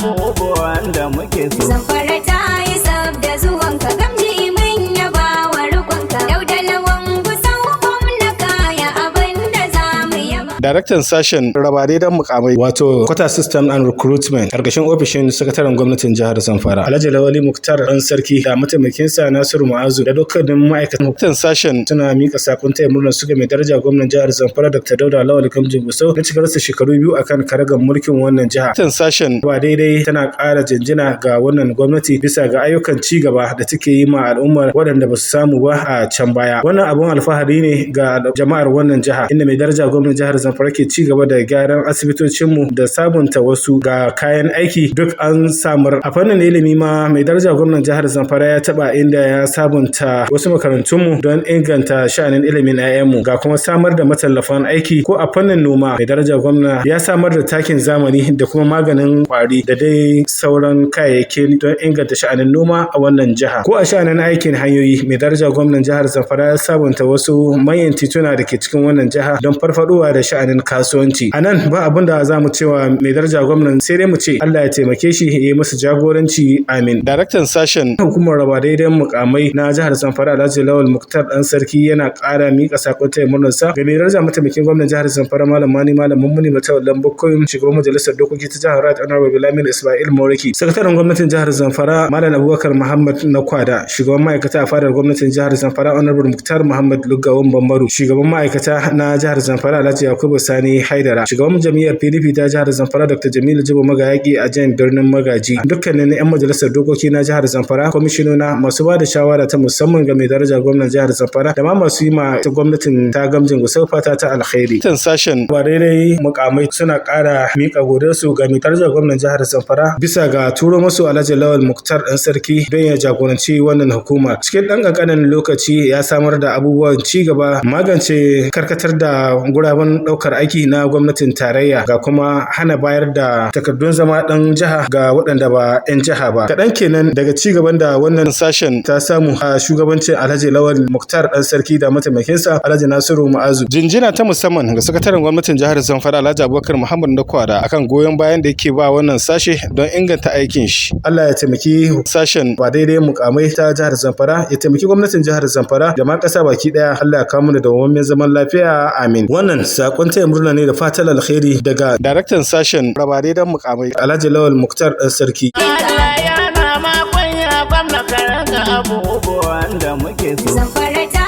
abubuwan da muke so. Zamfara ta yi sab da zuwanka gamji min yaba wa rukunka. Dauda lawan kusan gwamna kaya abin da za mu yaba. Daraktan Sashen Raba daidan mukamai wato Quota System and Recruitment karkashin ofishin sakataren gwamnatin jihar Zamfara Alhaji Lawali Muktar Dan Sarki da mataimakinsa Nasiru Mu'azu da dukkanin ma'aikatan Sashen suna mika sakon taya murnar su ga mai daraja gwamnan jihar Zamfara Dr. Dauda Lawali Gamji Gusau na cikarsa shekaru 2 akan karagar mulkin wannan jiha. Daraktan Sashen ba daidai tana ƙara jinjina ga wannan gwamnati bisa ga ayyukan ci gaba da take yi ma al'ummar waɗanda ba su samu ba a can baya. Wannan abun alfahari ne ga jama'ar wannan jiha inda mai daraja gwamnan jihar Zamfara ke ci gaba da gyaran asibitocinmu da sabunta wasu ga kayan aiki duk an samar. A fannin ilimi ma mai daraja gwamnan jihar Zamfara ya taba inda ya sabunta wasu makarantunmu don inganta sha'anin ilimin 'ya'yanmu ga kuma samar da matallafan aiki ko a fannin noma mai daraja gwamna ya samar da takin zamani da kuma maganin kwari da dai sauran kayayyaki don inganta sha'anin noma a wannan jiha. Ko a sha'anin aikin hanyoyi mai daraja gwamnan jihar Zamfara ya sabunta wasu manyan tituna da ke cikin wannan jiha don farfadowa da sha'anin kasuwanci. A nan ba abin da za mu cewa mai daraja gwamnan sai dai mu ce Allah ya taimake shi ya yi masa jagoranci amin. Daraktan Sashen hukumar Raba daidan mukamai na jihar Zamfara Alhaji Lawal Muktar Dan Sarki yana ƙara mika sakon taya murnarsa ga mai daraja mataimakin gwamnan jihar Zamfara Malam Mani Malam Mummuni Matawallan Bukkoyin shugaban majalisar dokoki ta jihar Rad Honorable Bilamin Ismail Moriki sakataren gwamnatin jihar Zamfara Malam Abubakar Muhammad Nakwada shugaban ma'aikata a fadar gwamnatin jihar Zamfara Honorable Muktar Muhammad Lugawan Bambaru shugaban ma'aikata na jihar Zamfara Alhaji Yakubu Sani Haidara shugaban jami'ar PDP ta jihar Zamfara Dr. Jamilu Jibo Magayaki a jihar birnin Magaji dukkanin 'yan majalisar dokoki na jihar Zamfara kwamishinona masu ba da shawara ta musamman ga mai daraja gwamnan jihar Zamfara da ma masu yi ma ta gwamnatin ta gamjin gusau fata ta alkhairi. Tan Sashen ba daidai mukamai suna ƙara miƙa godiyarsu ga mai daraja gwamnan jihar Zamfara bisa ga turo musu Alhaji Lawal Muktar Dan Sarki don ya jagoranci wannan hukuma. Cikin ɗan ƙanƙanin lokaci ya samar da abubuwan ci gaba magance karkatar da guraben ɗaukar aiki na gwamnatin tarayya ga kuma hana bayar da takardun zama ɗan jiha ga waɗanda ba 'yan jiha ba. Kaɗan kenan daga ci gaban da wannan sashen ta samu a shugabancin Alhaji Lawal Muktar Dan Sarki da mataimakinsa Alhaji Nasiru Mu'azu. Jinjina ta musamman ga sakataren gwamnatin jihar Zamfara Alhaji Abubakar Muhammad Nakwada akan goyon bayan da yake ba wannan sashe don inganta aikin shi. Allah ya taimaki sashen ba daidai mukamai ta jihar Zamfara ya taimaki gwamnatin jihar Zamfara da ma ƙasa baki ɗaya. Allah ya kawo mu da dawwammamin zaman lafiya amin. Wannan sakon taya murna ne da fatan alkhairi daga daraktan sashen Raba daidan mukamai Alhaji Lawal Muktar Dan Sarki. Allah ya na ma kwanya gwamna karanga abubuwan da muke so. Zamfara ta